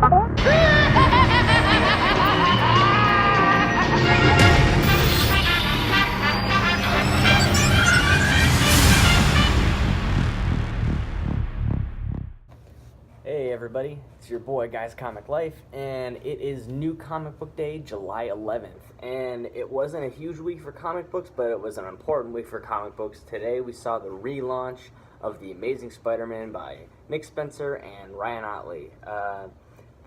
Hey everybody, it's your boy Guys Comic Life, and it is New Comic Book Day, July 11th. And it wasn't a huge week for comic books, but it was an important week for comic books. Today we saw the relaunch of The Amazing Spider-Man by Nick Spencer and Ryan Ottley.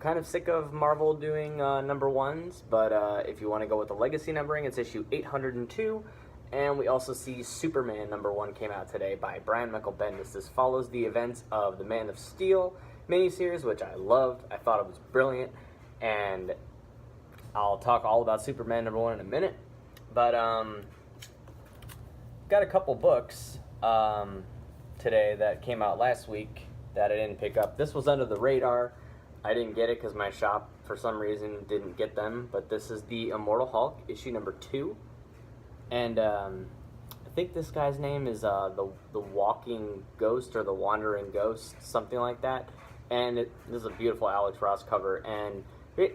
Kind of sick of Marvel doing number ones, but if you want to go with the legacy numbering, it's issue 802. And we also see Superman number 1 came out today by Brian Michael Bendis. This follows the events of the Man of Steel miniseries, which I loved. I thought it was brilliant, and I'll talk all about Superman number 1 in a minute. But got a couple books today that came out last week that I didn't pick up. This was under the radar. I didn't get it because my shop, for some reason, didn't get them. But this is the Immortal Hulk, issue number 2. And I think this guy's name is the Walking Ghost or the Wandering Ghost, something like that. And this is a beautiful Alex Ross cover. And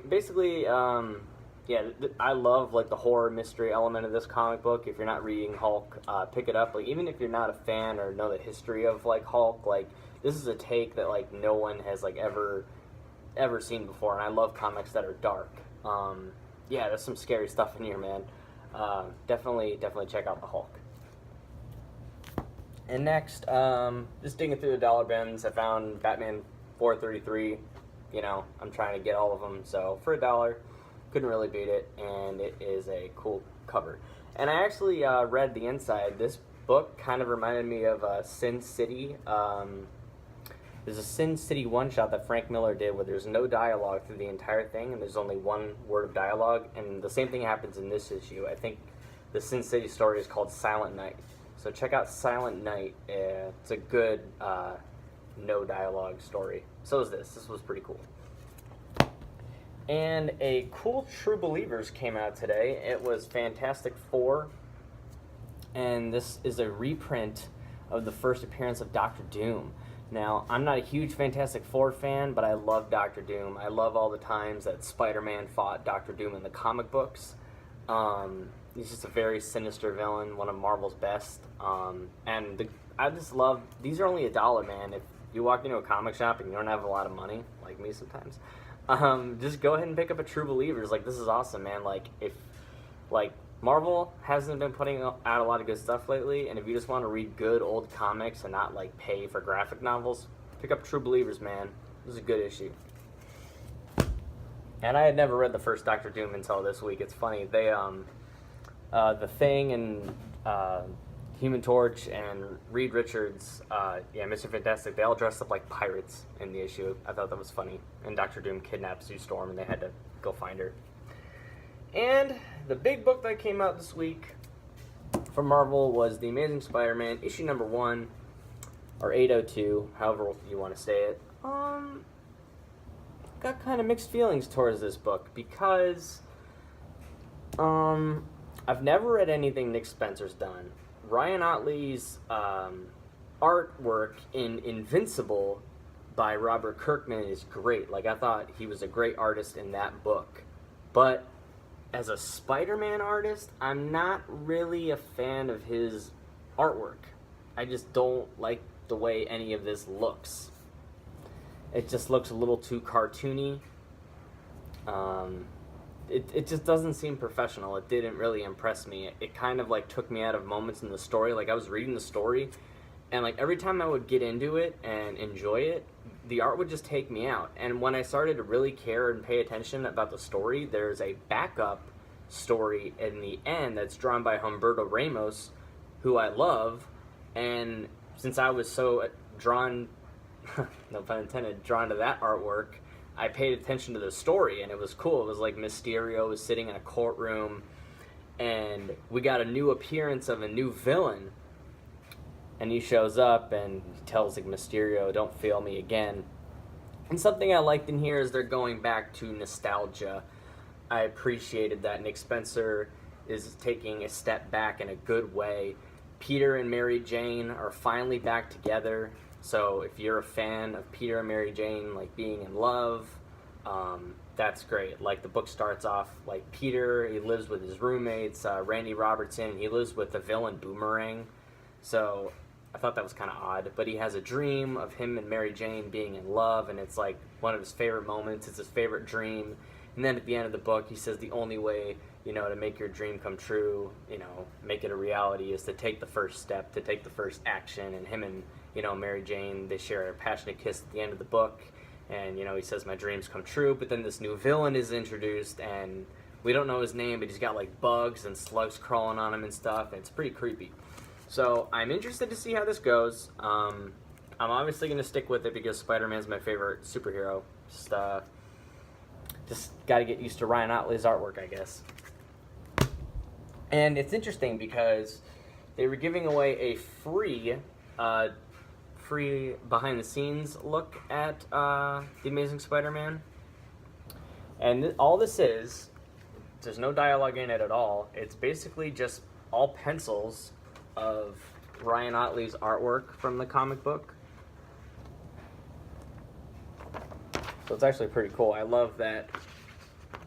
basically, I love like the horror mystery element of this comic book. If you're not reading Hulk, pick it up. Like, even if you're not a fan or know the history of like Hulk, like this is a take that like no one has like ever seen before. And I love comics that are dark. There's some scary stuff in here, man. Definitely check out the Hulk. And next, just digging through the dollar bins, I found Batman 433. You know, I'm trying to get all of them, so for $1, couldn't really beat it, and it is a cool cover. And I actually read the inside. This book kind of reminded me of Sin City. There's a Sin City one-shot that Frank Miller did where there's no dialogue through the entire thing, and there's only one word of dialogue, and the same thing happens in this issue. I think the Sin City story is called Silent Night. So check out Silent Night. It's a good no dialogue story. So is this. This was pretty cool. And a cool True Believers came out today. It was Fantastic Four, and this is a reprint of the first appearance of Doctor Doom. Now, I'm not a huge Fantastic Four fan, but I love Doctor Doom. I love all the times that Spider-Man fought Doctor Doom in the comic books. He's just a very sinister villain, one of Marvel's best. I just love, these are only $1, man. If you walk into a comic shop and you don't have a lot of money, like me sometimes, just go ahead and pick up a True Believers. Like, this is awesome, man. Like, if, like, Marvel hasn't been putting out a lot of good stuff lately, and if you just want to read good old comics and not like pay for graphic novels, pick up True Believers, man. This is a good issue. And I had never read the first Doctor Doom until this week. It's funny, they The Thing and Human Torch and Reed Richards, Mr. Fantastic, they all dressed up like pirates in the issue. I thought that was funny. And Doctor Doom kidnaps Sue Storm, and they had to go find her. And the big book that came out this week from Marvel was The Amazing Spider-Man, issue number 1, or 802, however you want to say it. Got kind of mixed feelings towards this book because I've never read anything Nick Spencer's done. Ryan Ottley's artwork in Invincible by Robert Kirkman is great. Like, I thought he was a great artist in that book. But as a Spider-Man artist, I'm not really a fan of his artwork. I just don't like the way any of this looks. It just looks a little too cartoony. It just doesn't seem professional. It didn't really impress me. It kind of like took me out of moments in the story. Like, I was reading the story, and like every time I would get into it and enjoy it, the art would just take me out. And when I started to really care and pay attention about the story, there's a backup story in the end that's drawn by Humberto Ramos, who I love. And since I was so drawn, no pun intended, drawn to that artwork, I paid attention to the story, and it was cool. It was like Mysterio was sitting in a courtroom, and we got a new appearance of a new villain. And he shows up and he tells like Mysterio, "Don't fail me again." And something I liked in here is they're going back to nostalgia. I appreciated that Nick Spencer is taking a step back in a good way. Peter and Mary Jane are finally back together. So if you're a fan of Peter and Mary Jane like being in love, That's great. Like the book starts off like Peter, he lives with his roommates, Randy Robertson, and he lives with the villain Boomerang. So I thought that was kind of odd. But he has a dream of him and Mary Jane being in love, and it's like one of his favorite moments. It's his favorite dream. And then at the end of the book, he says the only way, to make your dream come true, make it a reality, is to take the first step, to take the first action. And him and, Mary Jane, they share a passionate kiss at the end of the book. And, he says, my dreams come true. But then this new villain is introduced, and we don't know his name, but he's got, like, bugs and slugs crawling on him and stuff. And it's pretty creepy. So I'm interested to see how this goes. I'm obviously going to stick with it because Spider-Man's my favorite superhero. Just got to get used to Ryan Otley's artwork, I guess. And it's interesting because they were giving away a free behind-the-scenes look at The Amazing Spider-Man. And all this is, there's no dialogue in it at all. It's basically just all pencils of Ryan Otley's artwork from the comic book. So it's actually pretty cool. I love that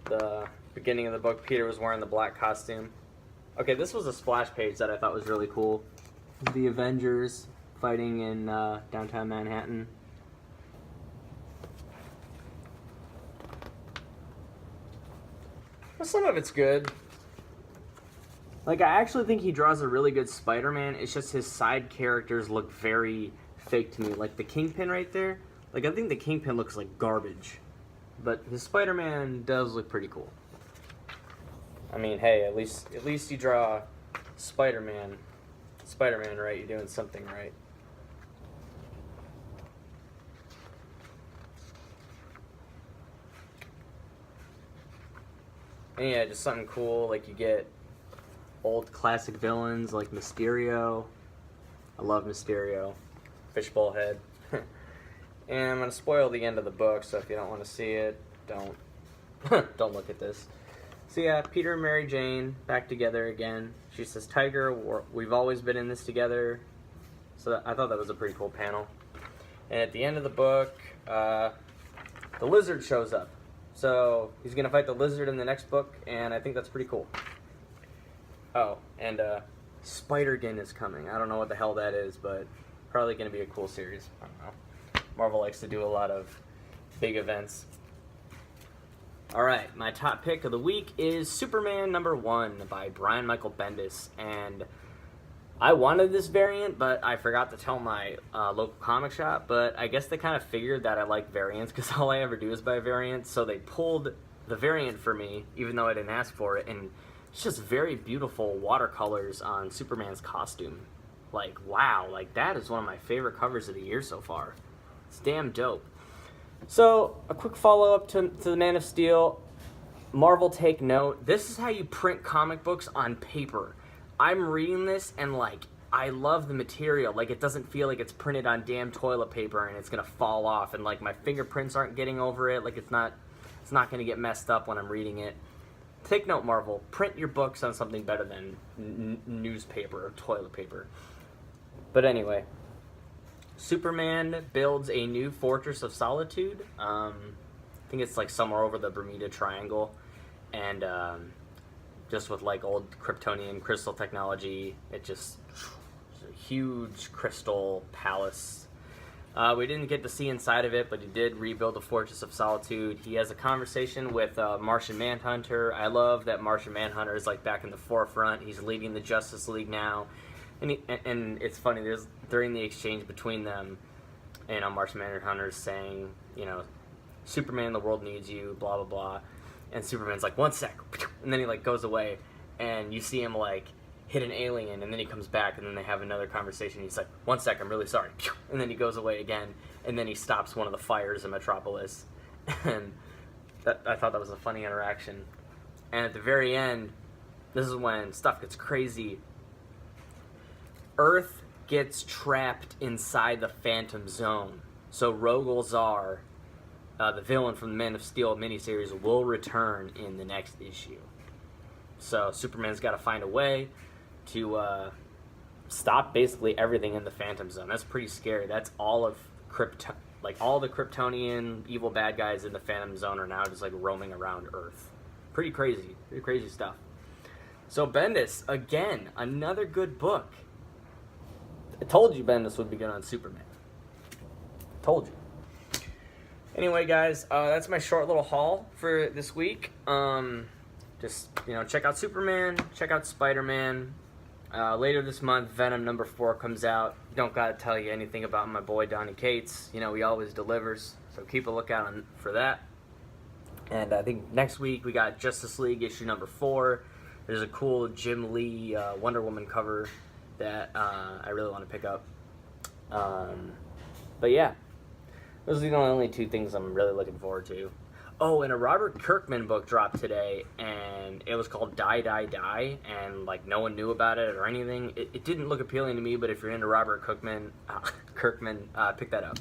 the beginning of the book, Peter was wearing the black costume. Okay, this was a splash page that I thought was really cool. The Avengers fighting in downtown Manhattan. Well, some of it's good. Like, I actually think he draws a really good Spider-Man. It's just his side characters look very fake to me. Like the Kingpin right there. Like, I think the Kingpin looks like garbage. But his Spider-Man does look pretty cool. I mean, hey, at least you draw Spider-Man right. You're doing something right. And yeah, just something cool. Like, you get old classic villains like Mysterio. I love Mysterio. Fishbowl head. And I'm going to spoil the end of the book, so if you don't want to see it, don't look at this. So yeah, Peter and Mary Jane back together again. She says, Tiger, we've always been in this together. So I thought that was a pretty cool panel. And at the end of the book, the lizard shows up. So he's going to fight the lizard in the next book, and I think that's pretty cool. Oh, and Spider-Gin is coming. I don't know what the hell that is, but probably going to be a cool series. I don't know. Marvel likes to do a lot of big events. Alright, my top pick of the week is Superman #1 by Brian Michael Bendis. And I wanted this variant, but I forgot to tell my local comic shop. But I guess they kind of figured that I like variants, because all I ever do is buy variants. So they pulled the variant for me, even though I didn't ask for it. And it's just very beautiful watercolors on Superman's costume. Like, wow, like that is one of my favorite covers of the year so far. It's damn dope. So, a quick follow-up to the Man of Steel. Marvel, take note. This is how you print comic books on paper. I'm reading this and, like, I love the material. Like, it doesn't feel like it's printed on damn toilet paper and it's going to fall off. And, like, my fingerprints aren't getting over it. Like, it's not going to get messed up when I'm reading it. Take note, Marvel. Print your books on something better than newspaper or toilet paper. But anyway, Superman builds a new Fortress of Solitude. I think it's like somewhere over the Bermuda Triangle. And just with like old Kryptonian crystal technology, it's a huge crystal palace. We didn't get to see inside of it, but he did rebuild the Fortress of Solitude. He has a conversation with Martian Manhunter. I love that Martian Manhunter is like back in the forefront. He's leading the Justice League now. And it's funny, during the exchange between them, Martian Manhunter's saying, Superman, the world needs you, blah, blah, blah. And Superman's like, 1 sec. And then he, like, goes away. And you see him, like, hit an alien. And then he comes back. And then they have another conversation. He's like, 1 sec, I'm really sorry. And then he goes away again. And then he stops one of the fires in Metropolis. And I thought that was a funny interaction. And at the very end, this is when stuff gets crazy. Earth gets trapped inside the Phantom Zone. So Rogol Zar, the villain from the Man of Steel miniseries, will return in the next issue. So Superman's got to find a way to stop basically everything in the Phantom Zone. That's pretty scary. That's all of Like all the Kryptonian evil bad guys in the Phantom Zone are now just like roaming around Earth. Pretty crazy stuff. So Bendis, again, another good book. I told you Bendis would be good on Superman. Told you. Anyway, guys, that's my short little haul for this week. Just, check out Superman, check out Spider-Man. Later this month, Venom #4 comes out. Don't gotta tell you anything about my boy Donny Cates. He always delivers, so keep a lookout for that. And I think next week we got Justice League issue #4. There's a cool Jim Lee Wonder Woman cover that I really want to pick up. But yeah, those are the only 2 things I'm really looking forward to. Oh, and a Robert Kirkman book dropped today, and it was called Die, Die, Die, and like no one knew about it or anything. It didn't look appealing to me, but if you're into Robert Kirkman, pick that up.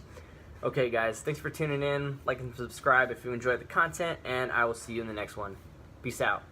Okay, guys, thanks for tuning in. Like and subscribe if you enjoyed the content, and I will see you in the next one. Peace out.